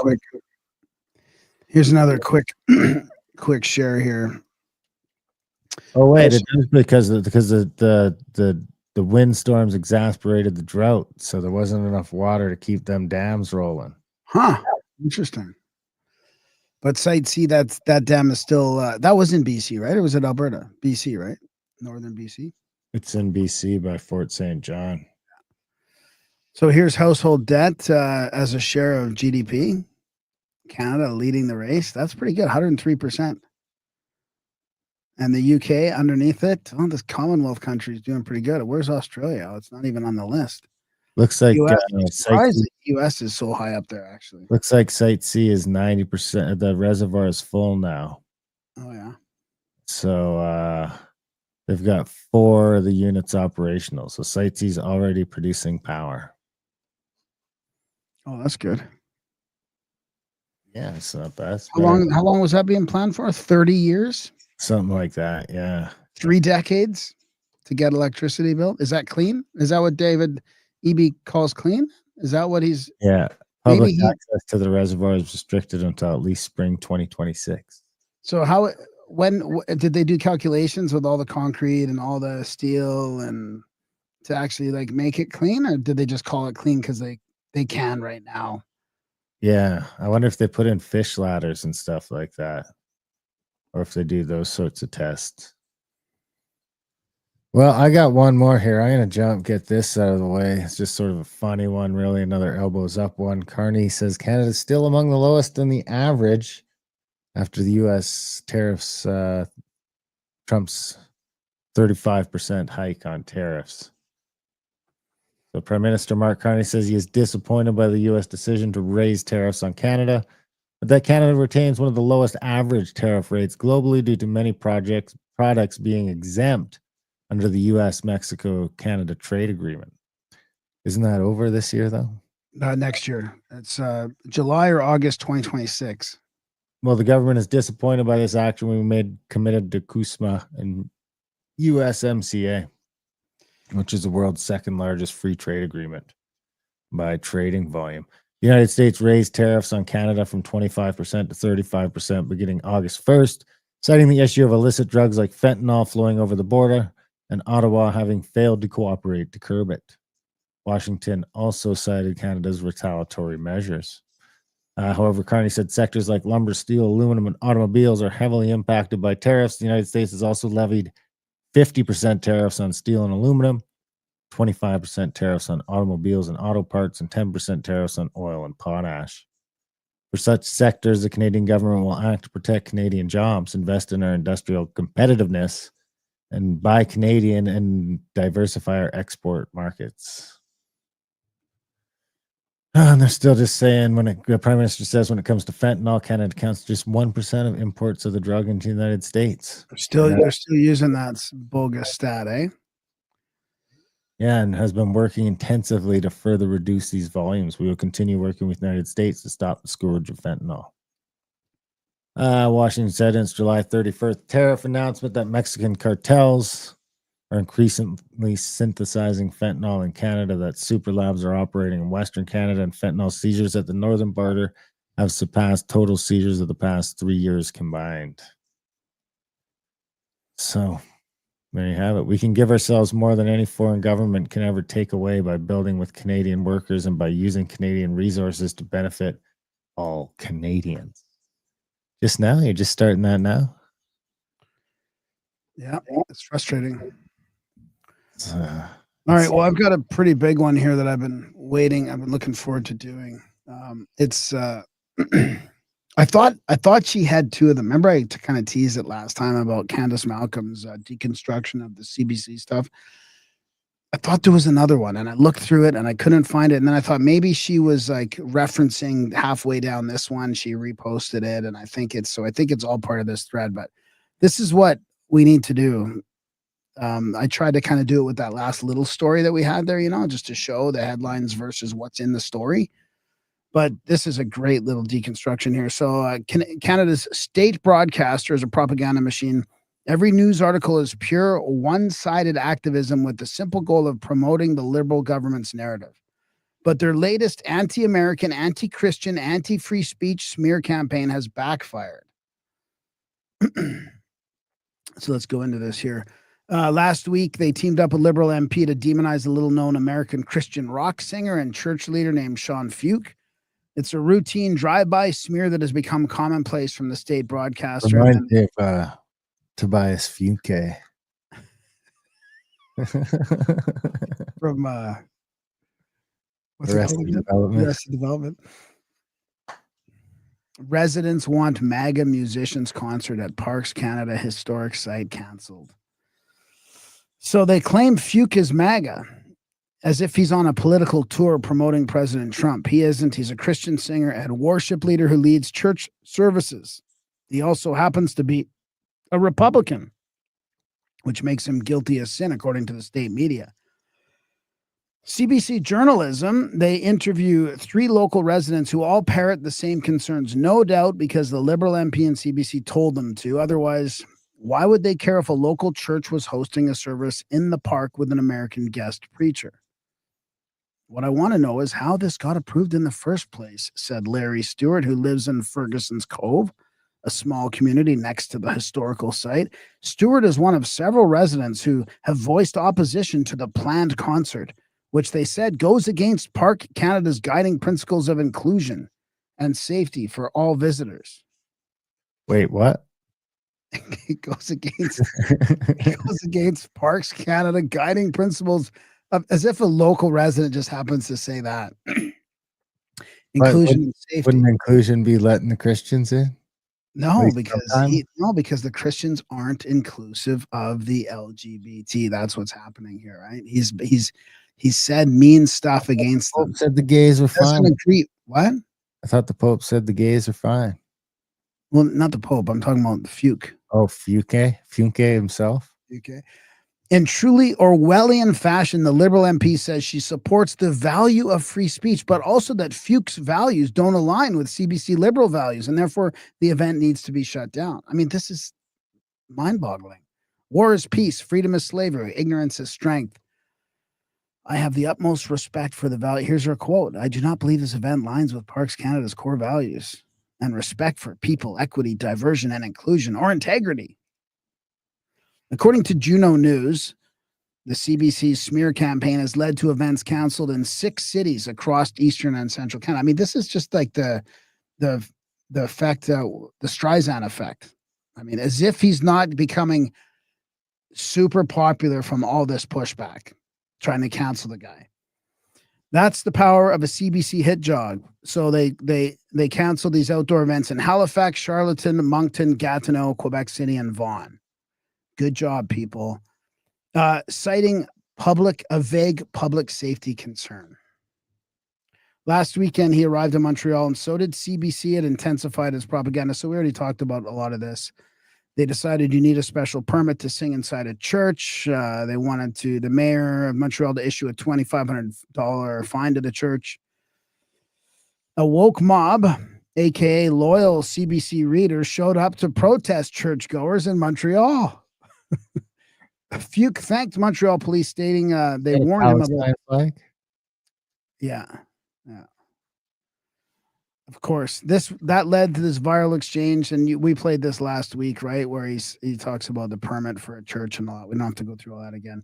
quick share here. Oh wait, it is because the windstorms exasperated the drought, so there wasn't enough water to keep them dams rolling. Huh. Interesting. But Site C, that dam is still that was in BC, right? Or was it Alberta? BC, right? Northern BC. It's in BC by Fort St. John. So here's household debt as a share of GDP. Canada leading the race. That's pretty good, 103%. And the UK underneath it. Oh, this Commonwealth country is doing pretty good. Where's Australia? Oh, it's not even on the list. Looks like the US is so high up there, actually. Looks like Site C is 90%. The reservoir is full now. Oh yeah. So they've got 4 of the units operational. So Site C is already producing power. Oh, that's good. Yeah, it's not bad. How long was that being planned for? 30 years? Something like that, yeah. 3 decades to get electricity built? Is that clean? Is that what David Eby calls clean? Is that what he's... Yeah. Public access to the reservoir is restricted until at least spring 2026. So when did they do calculations with all the concrete and all the steel and to actually like make it clean, or did they just call it clean because they can right now? Yeah. I wonder if they put in fish ladders and stuff like that, or if they do those sorts of tests. Well, I got one more here. I'm going to get this out of the way. It's just sort of a funny one, really. Another elbows up one. Carney says Canada's still among the lowest in the average after the U.S. tariffs, Trump's 35% hike on tariffs. So Prime Minister Mark Carney says he is disappointed by the U.S. decision to raise tariffs on Canada, but that Canada retains one of the lowest average tariff rates globally due to many products being exempt under the U.S.-Mexico-Canada trade agreement. Isn't that over this year, though? Next year. It's July or August 2026. Well, the government is disappointed by this action. We committed to CUSMA and USMCA, which is the world's second largest free trade agreement by trading volume. The United States raised tariffs on Canada from 25% to 35% beginning August 1st, citing the issue of illicit drugs like fentanyl flowing over the border and Ottawa having failed to cooperate to curb it. Washington also cited Canada's retaliatory measures. However, Carney said sectors like lumber, steel, aluminum, and automobiles are heavily impacted by tariffs. The United States has also levied 50% tariffs on steel and aluminum, 25% tariffs on automobiles and auto parts, and 10% tariffs on oil and potash. For such sectors, the Canadian government will act to protect Canadian jobs, invest in our industrial competitiveness, and buy Canadian and diversify our export markets. And they're still just saying the Prime Minister says when it comes to fentanyl, Canada counts just 1% of imports of the drug into the United States. They're still using that bogus stat, eh? Yeah, and has been working intensively to further reduce these volumes. We will continue working with the United States to stop the scourge of fentanyl. Washington said in its July 31st tariff announcement that Mexican cartels are increasingly synthesizing fentanyl in Canada, that super labs are operating in Western Canada, and fentanyl seizures at the northern border have surpassed total seizures of the past 3 years combined. So there you have it. We can give ourselves more than any foreign government can ever take away by building with Canadian workers and by using Canadian resources to benefit all Canadians. Just now? You're just starting that now? Yeah, it's frustrating. All right. Well, I've got a pretty big one here that I've been looking forward to doing. It's I thought she had two of them. Remember, I kind of teased it last time about Candace Malcolm's deconstruction of the CBC stuff. I thought there was another one, and I looked through it and I couldn't find it. And then I thought maybe she was like referencing halfway down this one. She reposted it, and I think it's all part of this thread. But this is what we need to do. I tried to kind of do it with that last little story that we had there, just to show the headlines versus what's in the story. But this is a great little deconstruction here. So Canada's state broadcaster is a propaganda machine. Every news article is pure one-sided activism with the simple goal of promoting the Liberal government's narrative. But their latest anti-American, anti-Christian, anti-free speech smear campaign has backfired. So let's go into this here. Last week, they teamed up with Liberal MP to demonize a little-known American Christian rock singer and church leader named Sean Fuke. It's a routine drive-by smear that has become commonplace from the state broadcaster. Reminds me of Tobias Fuke. From Arrested Development. Arrested Development. Residents want MAGA musicians concert at Parks Canada historic site canceled. So they claim Fuke is MAGA, as if he's on a political tour promoting President Trump. He isn't. He's a Christian singer and worship leader who leads church services. He also happens to be a Republican, which makes him guilty of sin, according to the state media. CBC Journalism, they interview 3 local residents who all parrot the same concerns, no doubt because the Liberal MP and CBC told them to. Otherwise, why would they care if a local church was hosting a service in the park with an American guest preacher? What I want to know is how this got approved in the first place, said Larry Stewart, who lives in Ferguson's Cove, a small community next to the historical site. Stewart is one of several residents who have voiced opposition to the planned concert, which they said goes against Park Canada's guiding principles of inclusion and safety for all visitors. Wait, what? It goes against Parks Canada guiding principles of, as if a local resident just happens to say that. Inclusion and safety. Wouldn't inclusion be letting the Christians in? No, because the Christians aren't inclusive of the LGBT. That's what's happening here, right? He's said mean stuff against them. Said the gays were fine. What? I thought the Pope said the gays are fine. Well, not the Pope. I'm talking about Fuke. Oh, Fuke himself. Okay. In truly Orwellian fashion, the Liberal MP says she supports the value of free speech, but also that Fuke's values don't align with CBC Liberal values, and therefore the event needs to be shut down. I mean, this is mind-boggling. War is peace, freedom is slavery, ignorance is strength. I have the utmost respect for the value. Here's her quote. I do not believe this event aligns with Parks Canada's core values and respect for people, equity, diversion, and inclusion, or integrity. According to Juno News, the CBC's smear campaign has led to events canceled in 6 cities across eastern and central Canada. I mean, this is just like the effect, the Streisand effect. I mean, as if he's not becoming super popular from all this pushback, trying to cancel the guy. That's the power of a CBC hit job. So they canceled these outdoor events in Halifax, Charlottetown, Moncton, Gatineau, Quebec City, and Vaughan. Good job, people. Citing a vague public safety concern. Last weekend, he arrived in Montreal, and so did CBC. It intensified its propaganda. So we already talked about a lot of this. They decided you need a special permit to sing inside a church. They wanted the mayor of Montreal to issue a $2,500 fine to the church. A woke mob, aka loyal CBC readers, showed up to protest churchgoers in Montreal. Fuke thanked Montreal police, stating they warned him about. Yeah. Of course, that led to this viral exchange, and we played this last week, right? Where he talks about the permit for a church and all that. We don't have to go through all that again.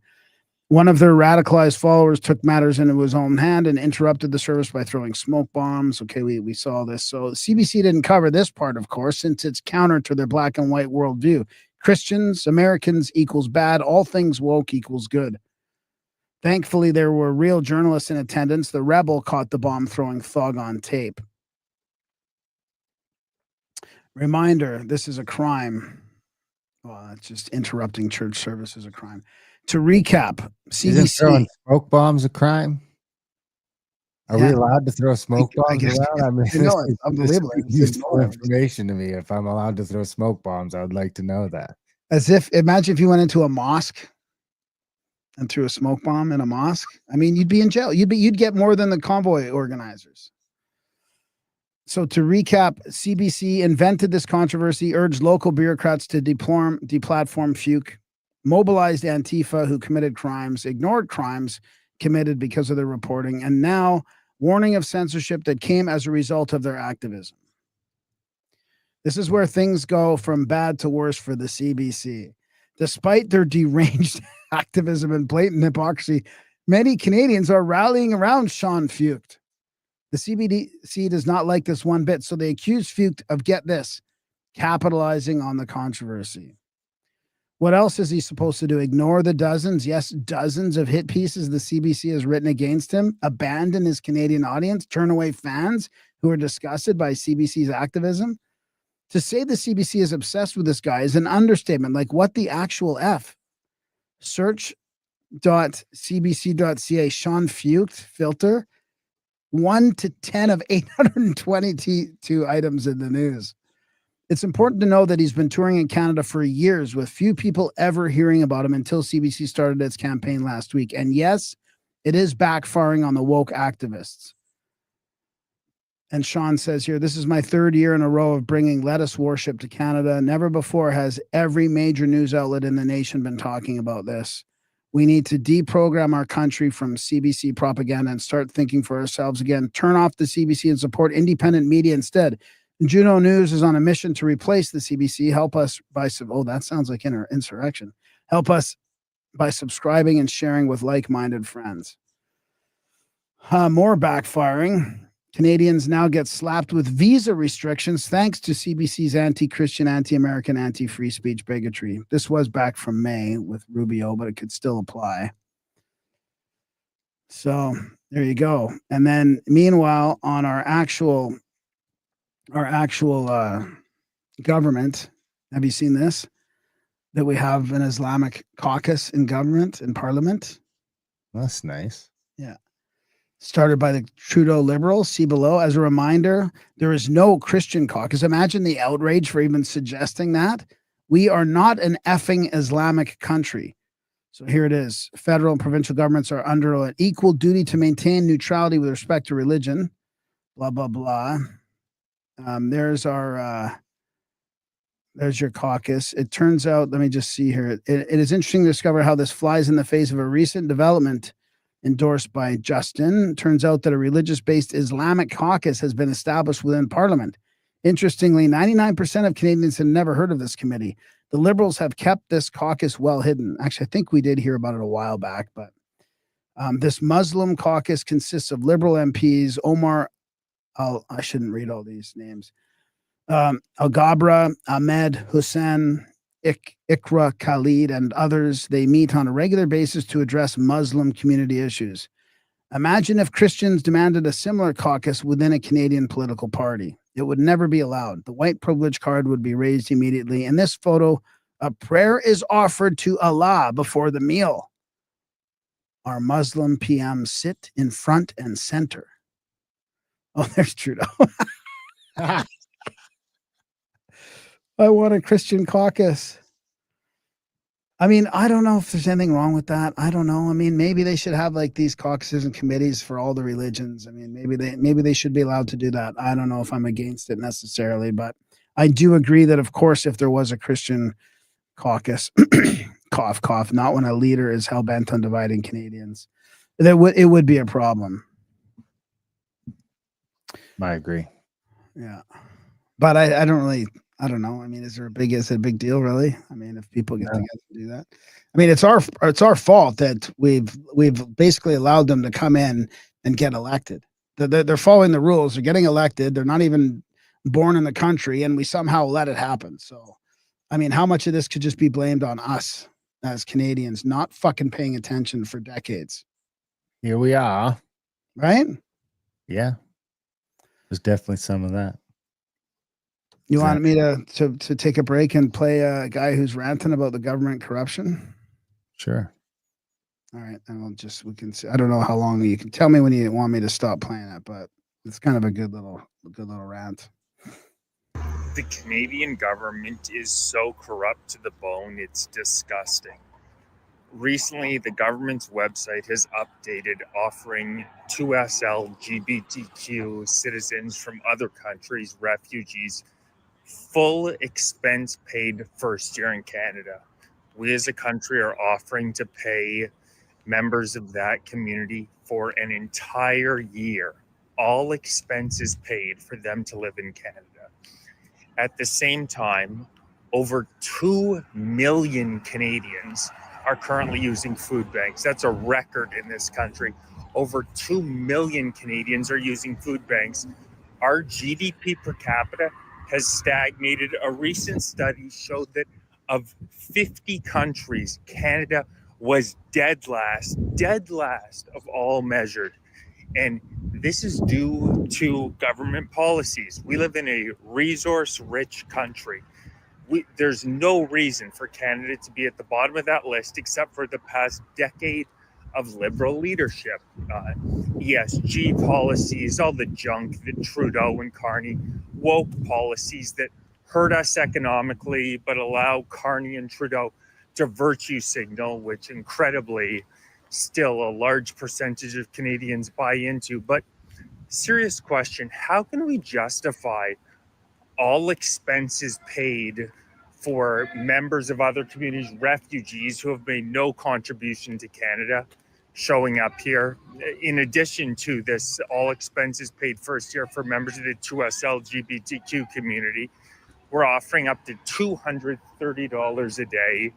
One of their radicalized followers took matters into his own hand and interrupted the service by throwing smoke bombs. Okay, we saw this. So CBC didn't cover this part, of course, since it's counter to their black and white worldview. Christians, Americans equals bad. All things woke equals good. Thankfully, there were real journalists in attendance. The rebel caught the bomb throwing thug on tape. Reminder, this is a crime. Well, it's just interrupting church service is a crime. To recap, Isn't CBC. throwing smoke bombs a crime? Are we allowed to throw smoke bombs around? I mean, it's unbelievable. It's useful information to me. If I'm allowed to throw smoke bombs, I would like to know that. Imagine if you went into a mosque and threw a smoke bomb in a mosque. I mean, you'd be in jail. You'd get more than the convoy organizers. So to recap, CBC invented this controversy, urged local bureaucrats to deplatform Fuke, mobilized Antifa, who committed crimes, ignored crimes committed because of their reporting, and now warning of censorship that came as a result of their activism. This is where things go from bad to worse for the CBC. Despite their deranged activism and blatant hypocrisy, many Canadians are rallying around Sean Fuke. The CBC does not like this one bit, so they accuse Fuke of, get this, capitalizing on the controversy. What else is he supposed to do? Ignore the dozens of hit pieces the CBC has written against him, abandon his Canadian audience, turn away fans who are disgusted by CBC's activism? To say the CBC is obsessed with this guy is an understatement. Like, what the actual F? Search.cbc.ca Sean Fuke filter 1 to 10 of 822 items in the news. It's important to know that he's been touring in Canada for years with few people ever hearing about him until CBC started its campaign last week. And yes, it is backfiring on the woke activists. And Sean says here, this is my third year in a row of bringing lettuce worship to Canada. Never before has every major news outlet in the nation been talking about this. We need to deprogram our country from CBC propaganda and start thinking for ourselves again. Turn off the CBC and support independent media instead. Juno News is on a mission to replace the CBC. Help us by that sounds like insurrection. Help us by subscribing and sharing with like-minded friends. More backfiring. Canadians now get slapped with visa restrictions thanks to CBC's anti-Christian, anti-American, anti-free speech bigotry. This was back from May with Rubio, but it could still apply. So there you go. And then meanwhile, on our actual government, have you seen this? That we have an Islamic caucus in government, in parliament. That's nice. Yeah. Started by the Trudeau Liberals. See below. As a reminder, there is no Christian caucus. Imagine the outrage for even suggesting that. We are not an effing Islamic country. So here it is. Federal and provincial governments are under an equal duty to maintain neutrality with respect to religion. Blah, blah, blah. There's your caucus. It turns out, let me just see here. It is interesting to discover how this flies in the face of a recent development endorsed by Justin. Turns out that a religious-based Islamic caucus has been established within Parliament. Interestingly, 99% of Canadians have never heard of this committee. The Liberals have kept this caucus well hidden. Actually, I think we did hear about it a while back, but this Muslim caucus consists of Liberal MPs, I shouldn't read all these names. Al-Gabra, Ahmed Hussein, Ikra Khalid, and others. They meet on a regular basis to address Muslim community issues. Imagine if Christians demanded a similar caucus within a Canadian political party. It would never be allowed. The white privilege card would be raised immediately. In this photo, a prayer is offered to Allah before the meal. Our Muslim PMs sit in front and center. Oh, there's Trudeau. I want a Christian caucus. I mean, I don't know if there's anything wrong with that. I don't know. I mean, maybe they should have like these caucuses and committees for all the religions. I mean, maybe they should be allowed to do that. I don't know if I'm against it necessarily, but I do agree that, of course, if there was a Christian caucus, cough, cough, not when a leader is hell bent on dividing Canadians, it would be a problem. I agree. Yeah, but I don't really. I don't know. I mean, is it a big deal, really? I mean, if people get together and do that, I mean, it's our fault that we've basically allowed them to come in and get elected. They're following the rules. They're getting elected. They're not even born in the country, and we somehow let it happen. So, I mean, how much of this could just be blamed on us as Canadians not fucking paying attention for decades? Here we are. Right? Yeah. There's definitely some of that. You want me to take a break and play a guy who's ranting about the government corruption? Sure. All right, and we can see. I don't know how long you can tell me when you want me to stop playing it, but it's kind of a good little rant. The Canadian government is so corrupt to the bone, it's disgusting. Recently, the government's website has updated, offering 2SL LGBTQ citizens from other countries, refugees, full expense paid first year in Canada. We as a country are offering to pay members of that community for an entire year, all expenses paid for them to live in Canada. At the same time, over 2 million Canadians are currently using food banks. That's a record in this country. Over 2 million Canadians are using food banks. Our GDP per capita has stagnated. A recent study showed that of 50 countries, Canada was dead last of all measured. And this is due to government policies. We live in a resource-rich country. There's no reason for Canada to be at the bottom of that list except for the past decade of liberal leadership. ESG policies, all the junk that Trudeau and Carney, woke policies that hurt us economically but allow Carney and Trudeau to virtue signal, which incredibly still a large percentage of Canadians buy into. But serious question, how can we justify all expenses paid for members of other communities, refugees who have made no contribution to Canada, showing up here? In addition to this, all expenses paid first year for members of the 2SL LGBTQ community, we're offering up to $230 a day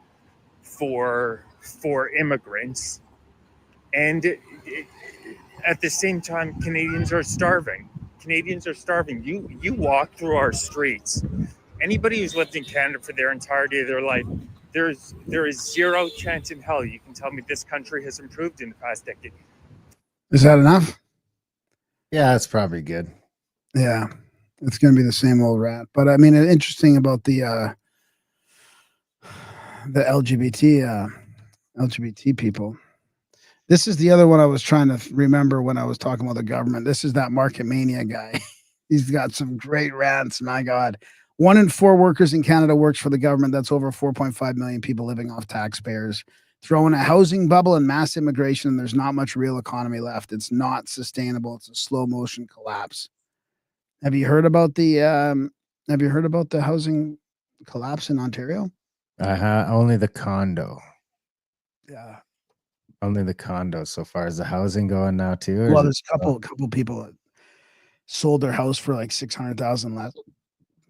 for immigrants. And at the same time, Canadians are starving. You walk through our streets. Anybody who's lived in Canada for their entirety of their life, there is zero chance in hell you can tell me this country has improved in the past decade. Is that enough? Yeah, that's probably good. Yeah, it's going to be the same old rat. But I mean, interesting about the LGBT people. This is the other one I was trying to remember when I was talking about the government. This is that Market Mania guy. He's got some great rants. My God. 1 in 4 workers in Canada works for the government. That's over 4.5 million people living off taxpayers. Throw in a housing bubble and mass immigration, and there's not much real economy left. It's not sustainable. It's a slow motion collapse. Have you heard about the housing collapse in Ontario? Only the condo. Yeah. Only the condo so far. Is the housing going now too? Well, there's a couple people that sold their house for like 600,000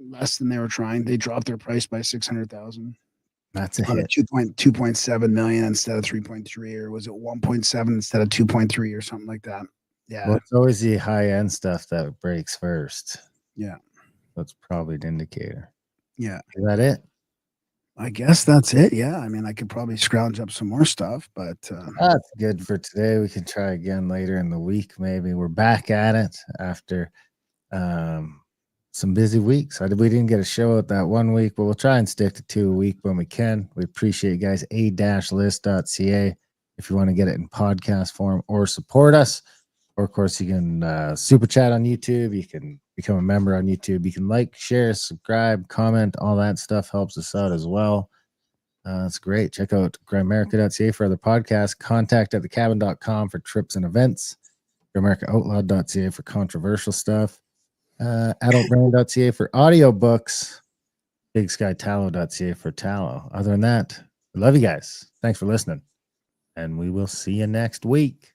less than they were trying. They dropped their price by 600,000. That's a hit. 2.7 million instead of 3.3, or was it 1.7 instead of 2.3 or something like that? Yeah. Well, it's always the high end stuff that breaks first. Yeah. That's probably an indicator. Yeah. Is that it? I guess that's it. Yeah. I mean, I could probably scrounge up some more stuff, but That's good for today. We can try again later in the week. Maybe we're back at it after some busy weeks. We didn't get a show out that 1 week, but we'll try and stick to 2 a week when we can. We appreciate you guys. a-list.ca if you want to get it in podcast form or support us. Or, of course, you can super chat on YouTube. You can become a member on YouTube. You can like, share, subscribe, comment. All that stuff helps us out as well. That's great. Check out Grimerica.ca for other podcasts. Contact at thecabin.com for trips and events. GrimericaOutlawed.ca for controversial stuff. AdultBrain.ca for audiobooks. BigSkyTallow.ca for tallow. Other than that, we love you guys. Thanks for listening. And we will see you next week.